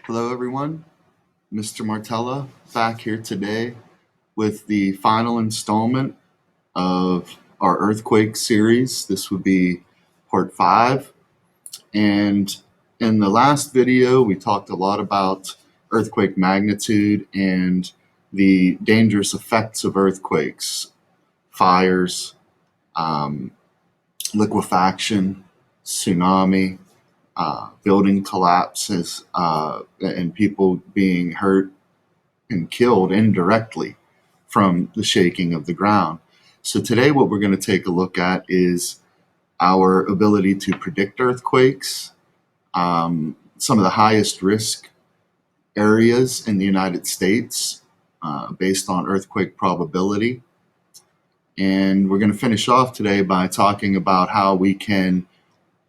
Hello, everyone. Mr. Martella back here today with the final installment of our earthquake series. This would be part 5. And in the last video, we talked a lot about earthquake magnitude and the dangerous effects of earthquakes, fires, um, liquefaction, tsunami, building collapses, and people being hurt and killed indirectly from the shaking of the ground. So, today, what we're going to take a look at is our ability to predict earthquakes, some of the highest risk areas in the United States based on earthquake probability. And we're going to finish off today by talking about how we can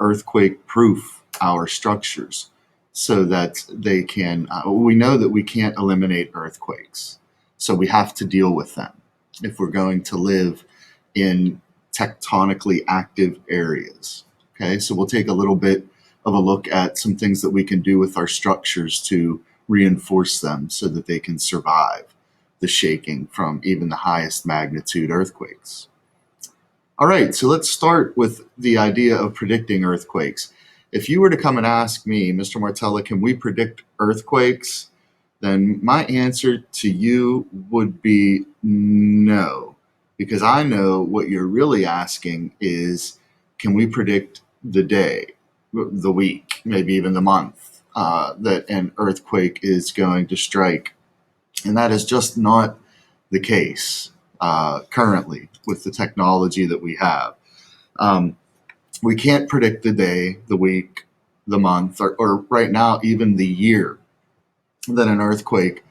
earthquake proof our structures so that they can, we know that we can't eliminate earthquakes. So we have to deal with them if we're going to live in tectonically active areas. Okay, so we'll take a little bit of a look at some things that we can do with our structures to reinforce them so that they can survive the shaking from even the highest magnitude earthquakes. All right, so let's start with the idea of predicting earthquakes. If you were to come and ask me, Mr. Martella, can we predict earthquakes? Then my answer to you would be no, because I know what you're really asking is, can we predict the day, the week, maybe even the month that an earthquake is going to strike? And that is just not the case currently with the technology that we have. Um, we can't predict the day, the week, the month, or right now, even the year that an earthquake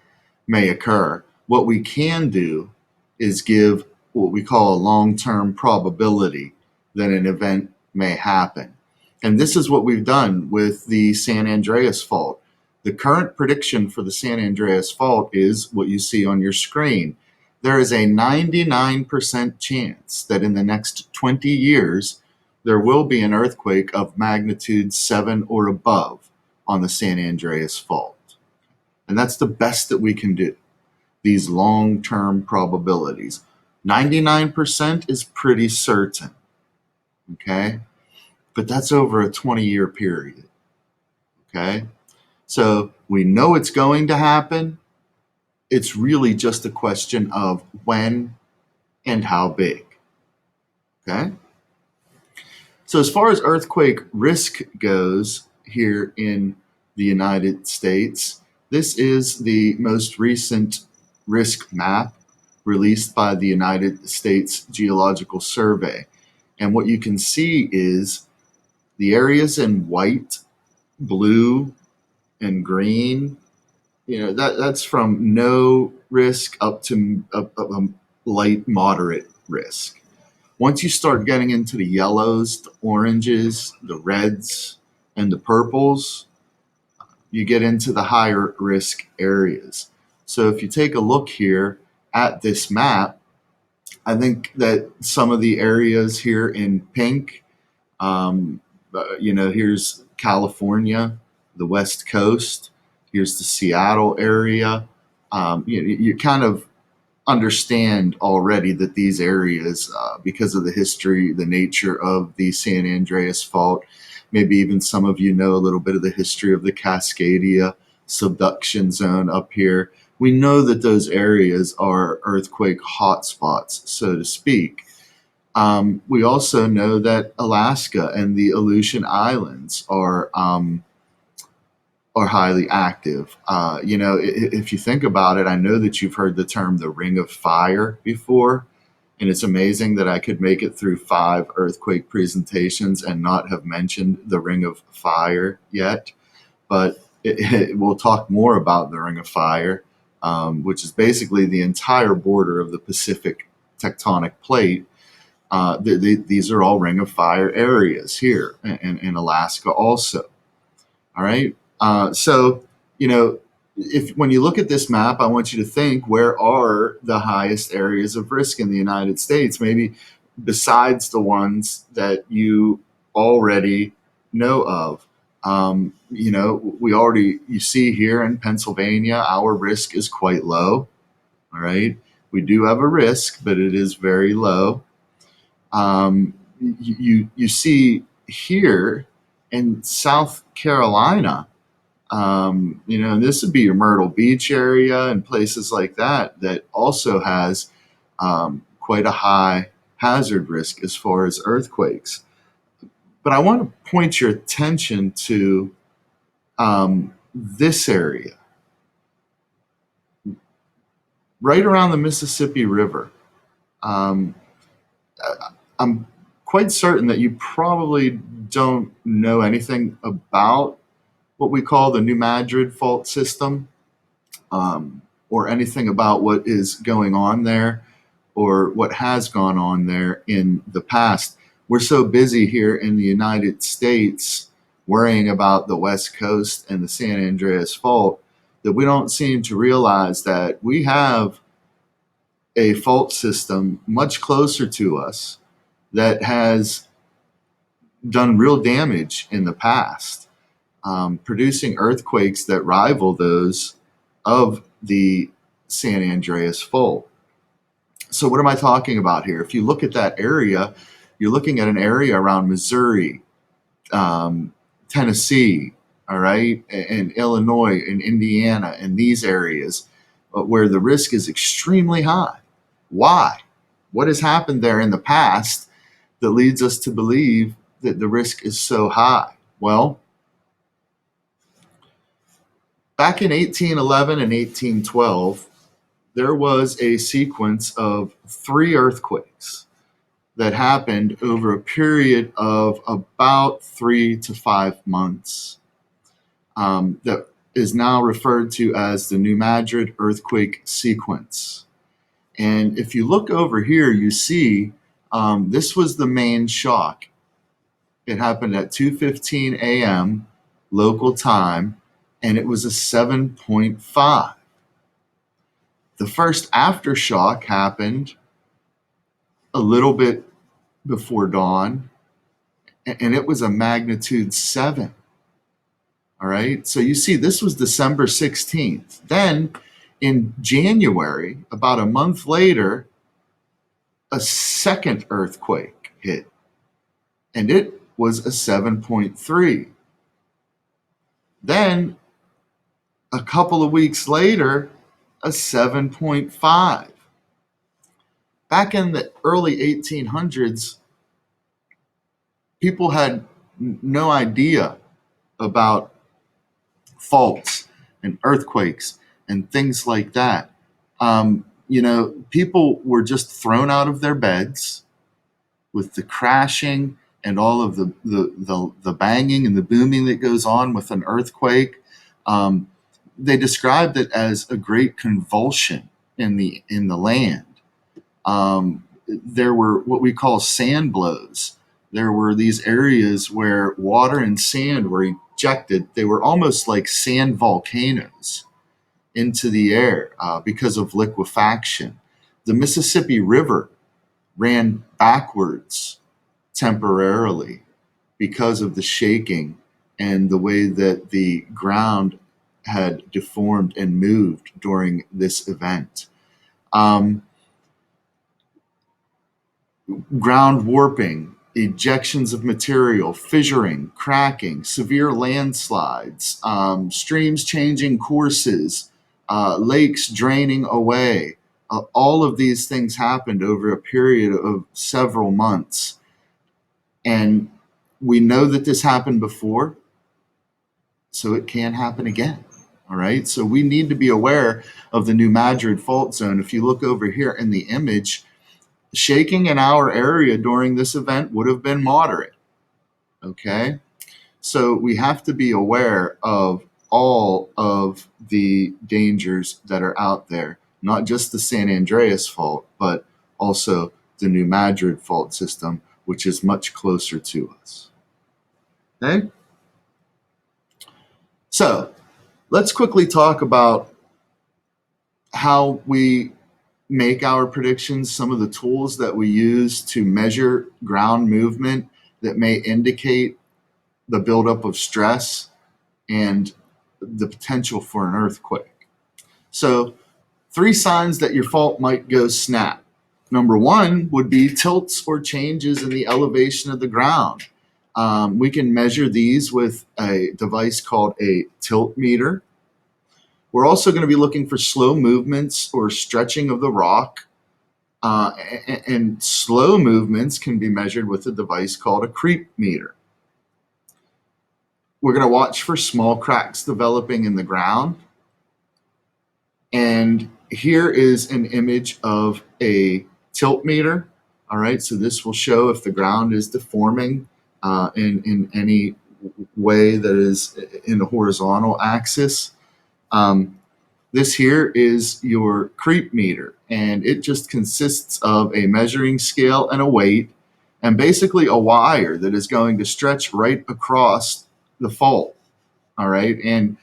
may occur. What we can do is give what we call a long-term probability that an event may happen. And this is what we've done with the San Andreas fault. The current prediction for the San Andreas fault is what you see on your screen. There is a 99% chance that in the next 20 years, there will be an earthquake of magnitude 7 or above on the San Andreas fault. And that's the best that we can do, these long-term probabilities. 99% is pretty certain, okay? But that's over a 20-year period, okay? So we know it's going to happen. It's really just a question of when and how big, okay? So as far as earthquake risk goes here in the United States, this is the most recent risk map released by the United States Geological Survey. And what you can see is the areas in white, blue, and green, that's from no risk up to a light moderate risk. Once you start getting into the yellows, the oranges, the reds, and the purples, you get into the higher risk areas. So if you take a look here at this map, I think that some of the areas here in pink, here's California, the West Coast, here's the Seattle area. You kind of understand already that these areas, because of the history, the nature of the San Andreas fault, maybe even some of you know a little bit of the history of the Cascadia subduction zone up here. We know that those areas are earthquake hotspots, so to speak. We also know that Alaska and the Aleutian Islands are highly active. If you think about it, I know that you've heard the term the Ring of Fire before, and it's amazing that I could make it through 5 earthquake presentations and not have mentioned the Ring of Fire yet. But we'll talk more about the Ring of Fire, which is basically the entire border of the Pacific tectonic plate. These are all Ring of Fire areas here in Alaska also. All right. So, if when you look at this map, I want you to think, where are the highest areas of risk in the United States? Maybe besides the ones that you already know of. You see here in Pennsylvania, our risk is quite low. All right. We do have a risk, but it is very low. You see here in South Carolina, this would be your Myrtle Beach area and places like that, that also has quite a high hazard risk as far as earthquakes. But I want to point your attention to this area right around the Mississippi River. Um, I'm quite certain that you probably don't know anything about what we call the New Madrid fault system, or anything about what is going on there or what has gone on there in the past. We're so busy here in the United States worrying about the West Coast and the San Andreas Fault that we don't seem to realize that we have a fault system much closer to us that has done real damage in the past, producing earthquakes that rival those of the San Andreas Fault. So, what am I talking about here? If you look at that area, you're looking at an area around Missouri, Tennessee, all right, and Illinois and Indiana and these areas where the risk is extremely high. Why? What has happened there in the past that leads us to believe that the risk is so high? Well, back in 1811 and 1812, there was a sequence of 3 earthquakes that happened over a period of about 3 to 5 months, that is now referred to as the New Madrid earthquake sequence. And if you look over here, you see this was the main shock. It happened at 2:15 a.m. local time, and it was a 7.5. The first aftershock happened a little bit before dawn, and it was a magnitude 7. All right. So you see, this was December 16th. Then in January, about a month later, a second earthquake hit, and it was a 7.3. Then a couple of weeks later, a 7.5. Back in the early 1800s, people had no idea about faults and earthquakes and things like that. People were just thrown out of their beds with the crashing and all of the banging and the booming that goes on with an earthquake. They described it as a great convulsion in the land. There were what we call sand blows. There were these areas where water and sand were ejected. They were almost like sand volcanoes into the air because of liquefaction. The Mississippi River ran backwards temporarily because of the shaking and the way that the ground had deformed and moved during this event. Ground warping, ejections of material, fissuring, cracking, severe landslides, streams changing courses, lakes draining away. All of these things happened over a period of several months. And we know that this happened before, so it can happen again. All right. So we need to be aware of the New Madrid fault zone. If you look over here in the image, shaking in our area during this event would have been moderate. Okay. So we have to be aware of all of the dangers that are out there, not just the San Andreas fault, but also the New Madrid fault system, which is much closer to us. Okay. So let's quickly talk about how we make our predictions, some of the tools that we use to measure ground movement that may indicate the buildup of stress and the potential for an earthquake. So 3 signs that your fault might go snap. Number 1 would be tilts or changes in the elevation of the ground. We can measure these with a device called a tilt meter. We're also going to be looking for slow movements or stretching of the rock. And slow movements can be measured with a device called a creep meter. We're going to watch for small cracks developing in the ground. And here is an image of a tilt meter. All right, so this will show if the ground is deforming in any way that is in the horizontal axis. This here is your creep meter, and it just consists of a measuring scale and a weight, and basically a wire that is going to stretch right across the fault. All right, and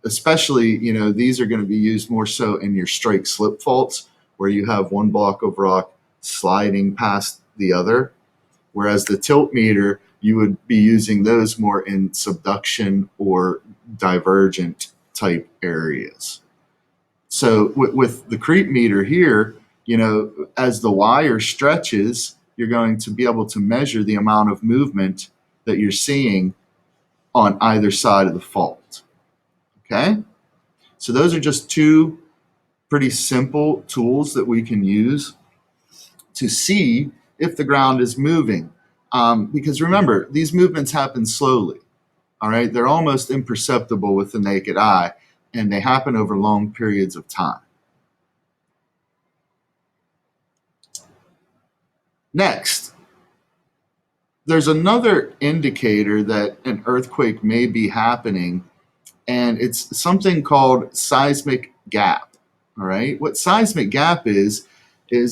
especially, these are going to be used more so in your strike slip faults where you have one block of rock sliding past the other, whereas the tilt meter, you would be using those more in subduction or divergent type areas. So with the creep meter here, as the wire stretches, you're going to be able to measure the amount of movement that you're seeing on either side of the fault. Okay? So those are just 2 pretty simple tools that we can use to see if the ground is moving. Because remember, these movements happen slowly. All right? They're almost imperceptible with the naked eye, and they happen over long periods of time. Next, there's another indicator that an earthquake may be happening, and it's something called seismic gap. All right, what seismic gap is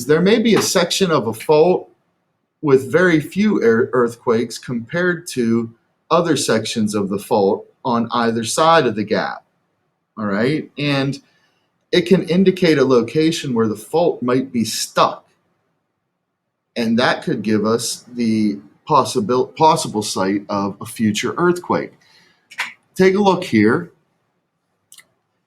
there may be a section of a fault with very few earthquakes compared to other sections of the fault on either side of the gap. All right, and it can indicate a location where the fault might be stuck, and that could give us the possible site of a future earthquake. Take a look here.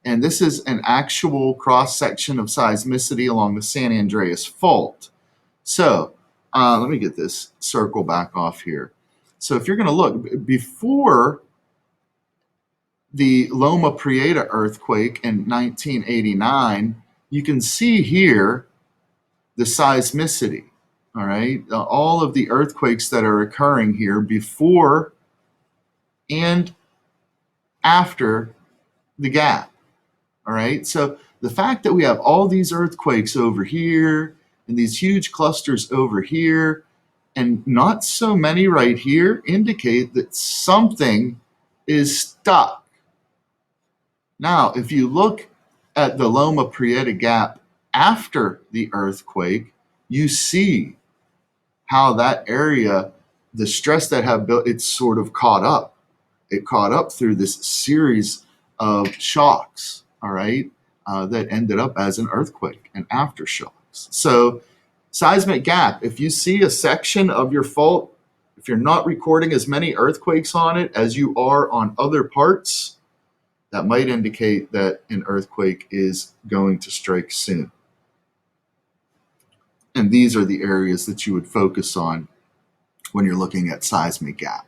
And this is an actual cross-section of seismicity along the San Andreas Fault. So let me get this circle back off here. So if you're going to look, before the Loma Prieta earthquake in 1989, you can see here the seismicity, all right? All of the earthquakes that are occurring here before and after the gap. All right, so the fact that we have all these earthquakes over here and these huge clusters over here and not so many right here indicate that something is stuck. Now, if you look at the Loma Prieta Gap after the earthquake, you see how that area, the stress that have built, it's sort of caught up. It caught up through this series of shocks. All right, that ended up as an earthquake and aftershocks. So seismic gap, if you see a section of your fault, if you're not recording as many earthquakes on it as you are on other parts, that might indicate that an earthquake is going to strike soon. And these are the areas that you would focus on when you're looking at seismic gap.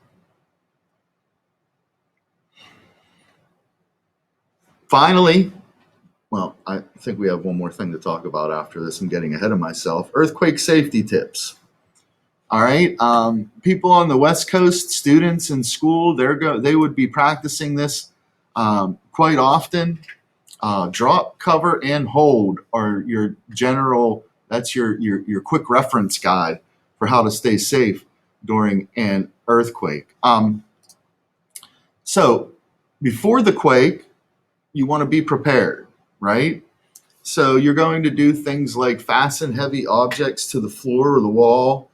Finally, well, I think we have one more thing to talk about after this. I'm getting ahead of myself. Earthquake safety tips. All right, people on the West Coast, students in school, they would be practicing this quite often. Drop, cover, and hold are your general. That's your quick reference guide for how to stay safe during an earthquake. So before the quake, you want to be prepared, right? So you're going to do things like fasten heavy objects to the floor or the wall,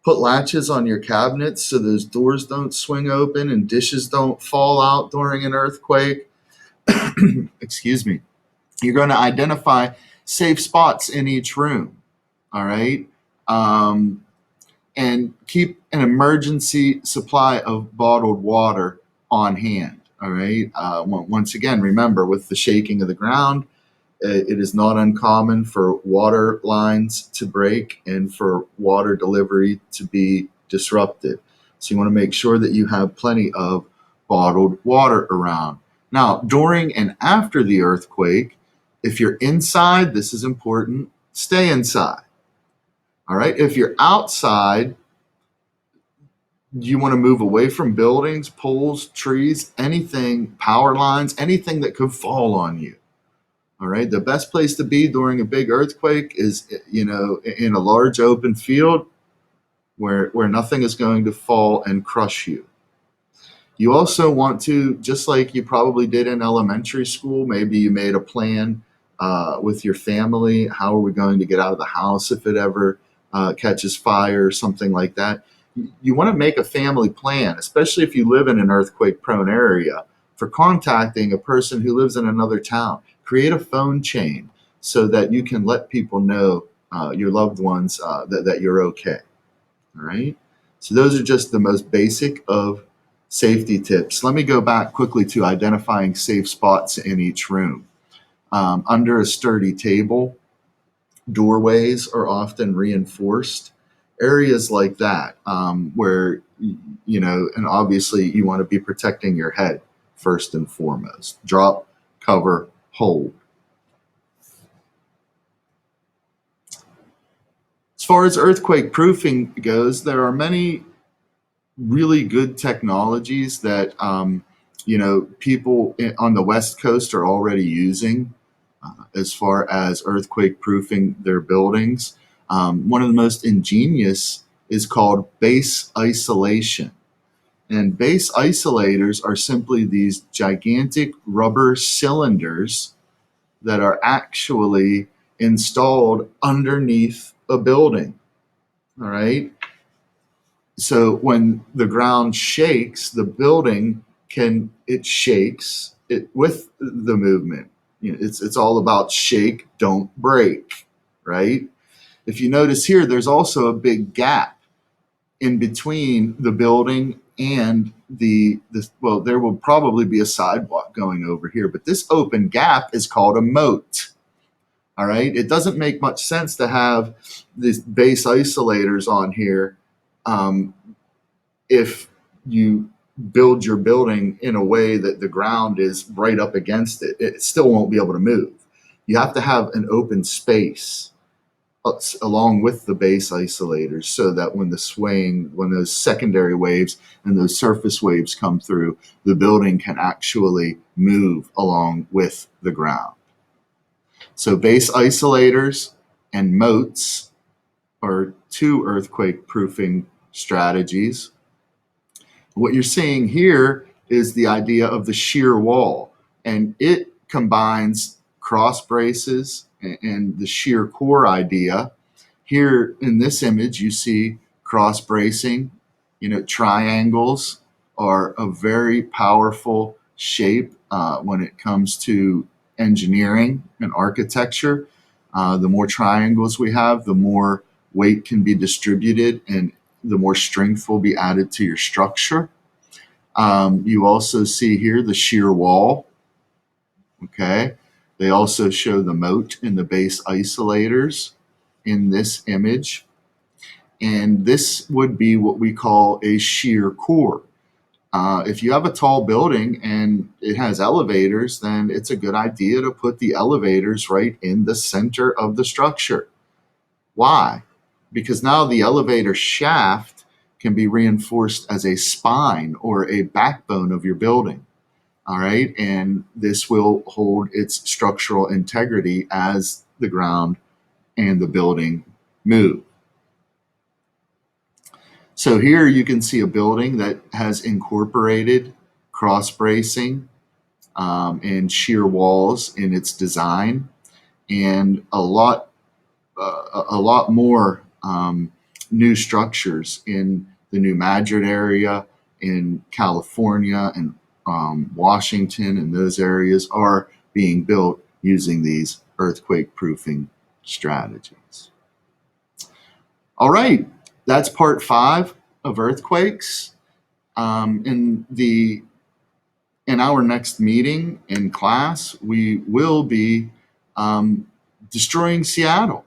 put latches on your cabinets so those doors don't swing open and dishes don't fall out during an earthquake. Excuse me. You're going to identify safe spots in each room, all right? and keep an emergency supply of bottled water on hand. All right. Once again, remember, with the shaking of the ground, it is not uncommon for water lines to break and for water delivery to be disrupted. So you want to make sure that you have plenty of bottled water around. Now, during and after the earthquake, if you're inside, this is important, stay inside. All right. If you're outside, you want to move away from buildings, poles, trees, anything, power lines, anything that could fall on you. All right. The best place to be during a big earthquake is, in a large open field where nothing is going to fall and crush you. You also want to, just like you probably did in elementary school, maybe you made a plan with your family. How are we going to get out of the house if it ever catches fire or something like that? You want to make a family plan, especially if you live in an earthquake prone area, for contacting a person who lives in another town. Create a phone chain so that you can let people know, your loved ones, that you're okay. All right. So those are just the most basic of safety tips. Let me go back quickly to identifying safe spots in each room. Under a sturdy table, doorways are often reinforced. Areas like that, where, and obviously you want to be protecting your head first and foremost. Drop, cover, hold. As far as earthquake proofing goes, there are many really good technologies that people on the West Coast are already using as far as earthquake proofing their buildings. One of the most ingenious is called base isolation. And base isolators are simply these gigantic rubber cylinders that are actually installed underneath a building. All right. So when the ground shakes, the building shakes it with the movement. It's all about shake, don't break, right? If you notice here, there's also a big gap in between the building and there will probably be a sidewalk going over here, but this open gap is called a moat. All right. It doesn't make much sense to have these base isolators on here if you build your building in a way that the ground is right up against it. It still won't be able to move. You have to have an open space along with the base isolators so that when those secondary waves and those surface waves come through, the building can actually move along with the ground. So base isolators and moats are two earthquake proofing strategies. What you're seeing here is the idea of the shear wall, and it combines cross braces and the shear core idea. Here in this image, you see cross bracing. Triangles are a very powerful shape when it comes to engineering and architecture. The more triangles we have, the more weight can be distributed and the more strength will be added to your structure. You also see here the shear wall. Okay. They also show the moat and the base isolators in this image. And this would be what we call a shear core. If you have a tall building and it has elevators, then it's a good idea to put the elevators right in the center of the structure. Why? Because now the elevator shaft can be reinforced as a spine or a backbone of your building. All right. And this will hold its structural integrity as the ground and the building move. So here you can see a building that has incorporated cross bracing and shear walls in its design, and a lot more new structures in the New Madrid area, in California, and Washington, and those areas are being built using these earthquake proofing strategies. All right. that's part 5 of earthquakes. In our next meeting in class, we will be destroying Seattle.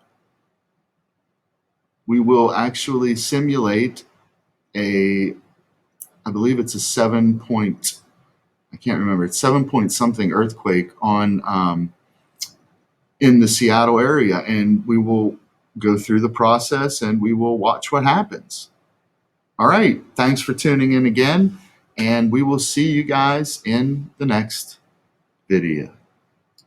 We will actually simulate I believe it's a 7 point, I can't remember, it's 7 point something earthquake in the Seattle area, and we will go through the process and we will watch what happens. All right, thanks for tuning in again, and we will see you guys in the next video.